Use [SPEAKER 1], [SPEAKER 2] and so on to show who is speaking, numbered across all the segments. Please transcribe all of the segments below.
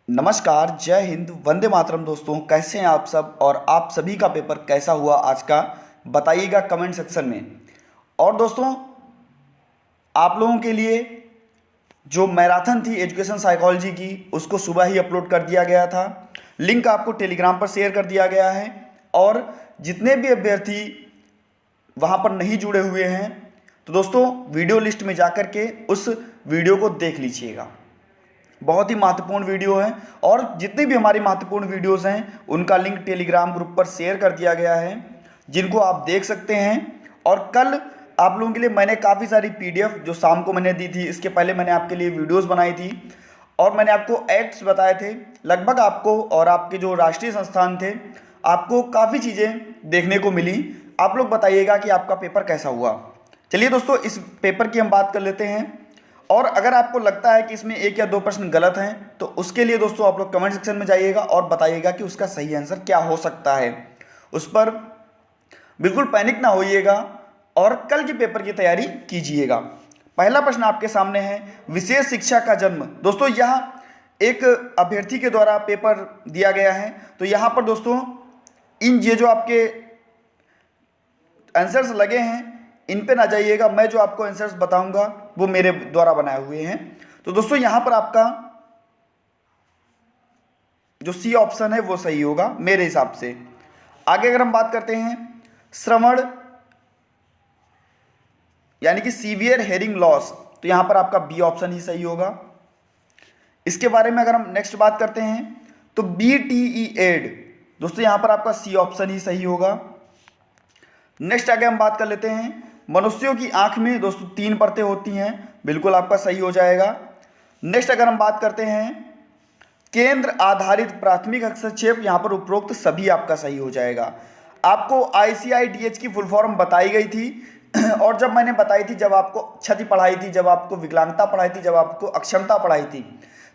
[SPEAKER 1] नमस्कार, जय हिंद, वंदे मातरम। दोस्तों, कैसे हैं आप सब और आप सभी का पेपर कैसा हुआ आज का, बताइएगा कमेंट सेक्शन में। और दोस्तों, आप लोगों के लिए जो मैराथन थी एजुकेशन साइकोलॉजी की, उसको सुबह ही अपलोड कर दिया गया था। लिंक आपको टेलीग्राम पर शेयर कर दिया गया है। और जितने भी अभ्यर्थी वहाँ पर नहीं जुड़े हुए हैं, तो दोस्तों वीडियो लिस्ट में जाकर के उस वीडियो को देख लीजिएगा। बहुत ही महत्वपूर्ण वीडियो है और जितनी भी हमारी महत्वपूर्ण वीडियोस हैं उनका लिंक टेलीग्राम ग्रुप पर शेयर कर दिया गया है, जिनको आप देख सकते हैं। और कल आप लोगों के लिए मैंने काफ़ी सारी पीडीएफ जो शाम को मैंने दी थी, इसके पहले मैंने आपके लिए वीडियोस बनाई थी और मैंने आपको एक्ट्स बताए थे। लगभग आपको और आपके जो राष्ट्रीय संस्थान थे, आपको काफ़ी चीज़ें देखने को मिली। आप लोग बताइएगा कि आपका पेपर कैसा हुआ। चलिए दोस्तों, इस पेपर की हम बात कर लेते हैं। और अगर आपको लगता है कि इसमें एक या दो प्रश्न गलत हैं, तो उसके लिए दोस्तों आप लोग कमेंट सेक्शन में जाइएगा और बताइएगा कि उसका सही आंसर क्या हो सकता है। उस पर बिल्कुल पैनिक ना होइएगा और कल के पेपर की तैयारी कीजिएगा। पहला प्रश्न आपके सामने है, विशेष शिक्षा का जन्म। दोस्तों, यहाँ एक अभ्यर्थी के द्वारा पेपर दिया गया है, तो यहाँ पर दोस्तों ये जो आपके आंसर्स लगे हैं, इन पे ना जाइएगा। मैं जो आपको आंसर्स बताऊंगा वो मेरे द्वारा बनाए हुए हैं। तो दोस्तों यहां पर आपका जो सी ऑप्शन है वो सही होगा मेरे हिसाब से। आगे अगर हम बात करते हैं, श्रवण यानी कि सीवियर हेयरिंग लॉस, तो यहां पर आपका बी ऑप्शन ही सही होगा। इसके बारे में अगर हम नेक्स्ट बात करते हैं तो BTE एड, दोस्तों यहां पर आपका सी ऑप्शन ही सही होगा। नेक्स्ट आगे हम बात कर लेते हैं, मनुष्यों की आंख में दोस्तों 3 परतें होती हैं, बिल्कुल आपका सही हो जाएगा। नेक्स्ट अगर हम बात करते हैं, केंद्र आधारित प्राथमिक हस्तक्षेप, यहां पर उपरोक्त सभी आपका सही हो जाएगा। आपको ICIDH की फुल फॉर्म बताई गई थी और जब मैंने बताई थी, जब आपको क्षति पढ़ाई थी, जब आपको विकलांगता पढ़ाई थी, जब आपको अक्षमता पढ़ाई थी,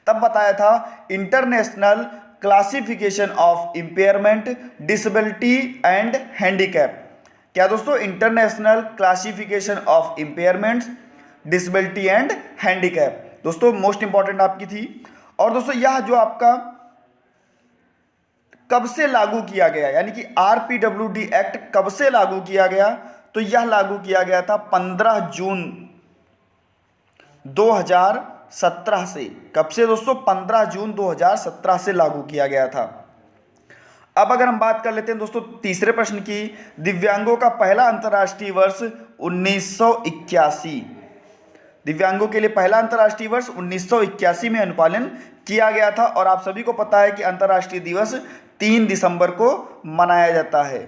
[SPEAKER 1] तब बताया था international classification of impairment, disability and handicap. क्या दोस्तों? International classification of impairments, disability and handicap, दोस्तों मोस्ट इंपॉर्टेंट आपकी थी। और दोस्तों यह जो आपका कब से लागू किया गया, यानी कि RPWD एक्ट कब से लागू किया गया, तो यह लागू किया गया था 15 जून 2017 से। कब से दोस्तों? 15 जून 2017 से लागू किया गया था। अब अगर हम बात कर लेते हैं दोस्तों तीसरे प्रश्न की, दिव्यांगों का पहला अंतर्राष्ट्रीय वर्ष 1981। दिव्यांगों के लिए पहला अंतर्राष्ट्रीय वर्ष 1981 में अनुपालन किया गया था। और आप सभी को पता है कि अंतर्राष्ट्रीय दिवस 3 दिसंबर को मनाया जाता है,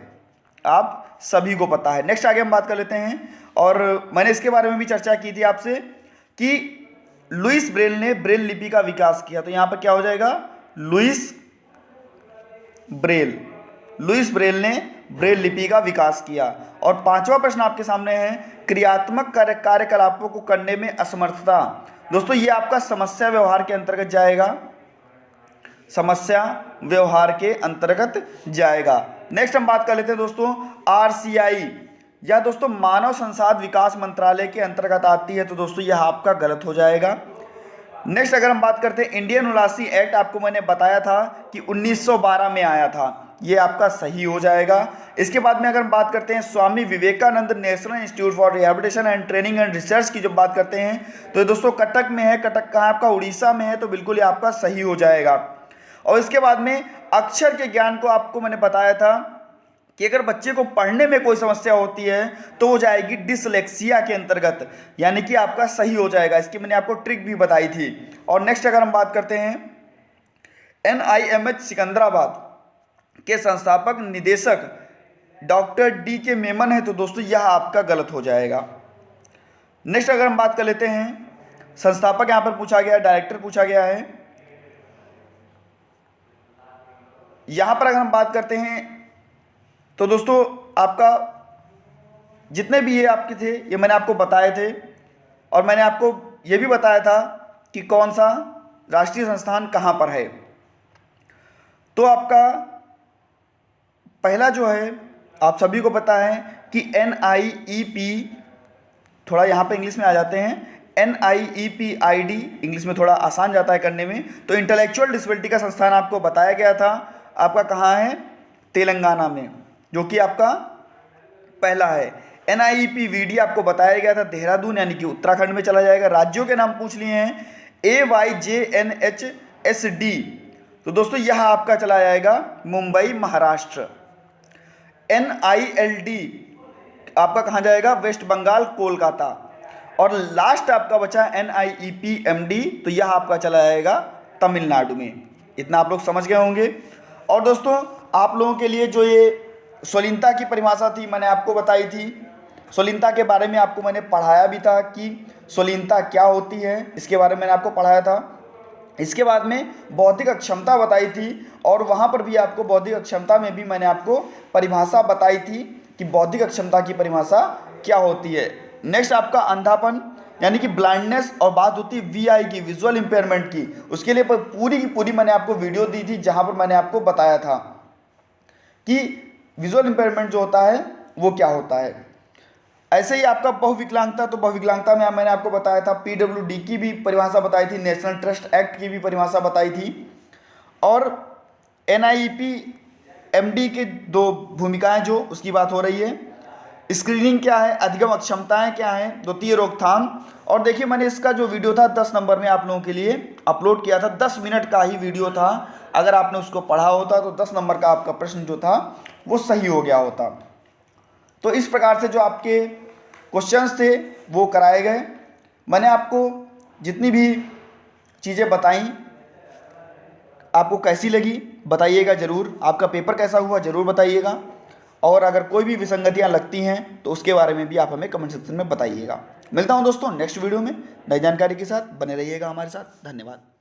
[SPEAKER 1] आप सभी को पता है। नेक्स्ट आगे हम बात कर लेते हैं, और मैंने इसके बारे में भी चर्चा की थी आपसे कि लुईस ब्रेल ने ब्रेल लिपि का विकास किया, तो यहां पर क्या हो जाएगा? लुईस ब्रेल ने ब्रेल लिपि का विकास किया। और पांचवा प्रश्न आपके सामने है, क्रियात्मक कार्यकलापों को करने में असमर्थता। दोस्तों ये आपका समस्या व्यवहार के अंतर्गत जाएगा, समस्या व्यवहार के अंतर्गत जाएगा। नेक्स्ट हम बात कर लेते हैं दोस्तों RCI, यह दोस्तों मानव संसाधन विकास मंत्रालय के अंतर्गत आती है, तो दोस्तों यह आपका गलत हो जाएगा। नेक्स्ट अगर हम बात करते हैं, इंडियन उलासी एक्ट, आपको मैंने बताया था कि 1912 में आया था, ये आपका सही हो जाएगा। इसके बाद में अगर हम बात करते हैं, Swami Vivekananda national institute for rehabilitation and training and research की जब बात करते हैं, तो दोस्तों कटक में है। कटक कहाँ आपका? उड़ीसा में है, तो बिल्कुल ये आपका सही हो जाएगा। और इसके बाद में अक्षर के ज्ञान को आपको मैंने बताया था कि अगर बच्चे को पढ़ने में कोई समस्या होती है तो वो जाएगी डिसलेक्सिया के अंतर्गत, यानी कि आपका सही हो जाएगा। इसकी मैंने आपको ट्रिक भी बताई थी। और नेक्स्ट अगर हम बात करते हैं, NIMH सिकंदराबाद के संस्थापक निदेशक डॉक्टर DK मेमन है, तो दोस्तों यह आपका गलत हो जाएगा। नेक्स्ट अगर हम बात कर लेते हैं, संस्थापक यहां पर पूछा गया, डायरेक्टर पूछा गया है। यहां पर अगर हम बात करते हैं तो दोस्तों आपका जितने भी ये आपके थे, ये मैंने आपको बताए थे। और मैंने आपको ये भी बताया था कि कौन सा राष्ट्रीय संस्थान कहाँ पर है। तो आपका पहला जो है, आप सभी को पता है कि NIEP, थोड़ा यहाँ पे इंग्लिश में आ जाते हैं, NIEPID, इंग्लिश में थोड़ा आसान जाता है करने में। तो इंटेलेक्चुअल डिसेबिलिटी का संस्थान आपको बताया गया था, आपका कहाँ है, तेलंगाना में, जो कि आपका पहला है। NIEPVD आपको बताया गया था देहरादून यानी कि उत्तराखंड में चला जाएगा। राज्यों के नाम पूछ लिए हैं, AYJNHSD, तो दोस्तों यह आपका चला जाएगा मुंबई महाराष्ट्र। NILD आपका कहाँ जाएगा, वेस्ट बंगाल कोलकाता। और लास्ट आपका बचा NIEPMD, तो यह आपका चला जाएगा तमिलनाडु में। इतना आप लोग समझ गए होंगे। और दोस्तों आप लोगों के लिए जो ये स्वलीनता की परिभाषा थी मैंने आपको बताई थी, स्वलीनता के बारे में आपको मैंने पढ़ाया भी था कि स्वलीनता क्या होती है, इसके बारे में मैंने आपको पढ़ाया था। इसके बाद में बौद्धिक अक्षमता बताई थी, और वहाँ पर भी आपको बौद्धिक अक्षमता में भी मैंने आपको परिभाषा बताई थी कि बौद्धिक अक्षमता की परिभाषा क्या होती है। नेक्स्ट आपका अंधापन यानी कि ब्लाइंडनेस, और बात होती है VI की, विजुअल इंपेयरमेंट की, उसके लिए पूरी की पूरी मैंने आपको वीडियो दी थी जहाँ पर मैंने आपको बताया था कि विजुअल इंपेयरमेंट जो होता है वो क्या होता है। ऐसे ही आपका बहुविकलांगता, तो बहुविकलांगता में मैंने आपको बताया था PWD की भी परिभाषा बताई थी, नेशनल ट्रस्ट एक्ट की भी परिभाषा बताई थी, और NIEPMD की 2 भूमिकाएं जो उसकी बात हो रही है। स्क्रीनिंग क्या है, अधिगम अक्षमताएं क्या हैं, द्वितीय रोकथाम। और देखिए मैंने इसका जो वीडियो था 10 नंबर में आप लोगों के लिए अपलोड किया था, 10 मिनट का ही वीडियो था। अगर आपने उसको पढ़ा होता तो 10 नंबर का आपका प्रश्न जो था वो सही हो गया होता। तो इस प्रकार से जो आपके क्वेश्चंस थे वो कराए गए। मैंने आपको जितनी भी चीज़ें बताई आपको कैसी लगी बताइएगा ज़रूर, आपका पेपर कैसा हुआ ज़रूर बताइएगा, और अगर कोई भी विसंगतियां लगती हैं तो उसके बारे में भी आप हमें कमेंट सेक्शन में बताइएगा। मिलता हूं दोस्तों नेक्स्ट वीडियो में नई जानकारी के साथ, बने रहिएगा हमारे साथ। धन्यवाद।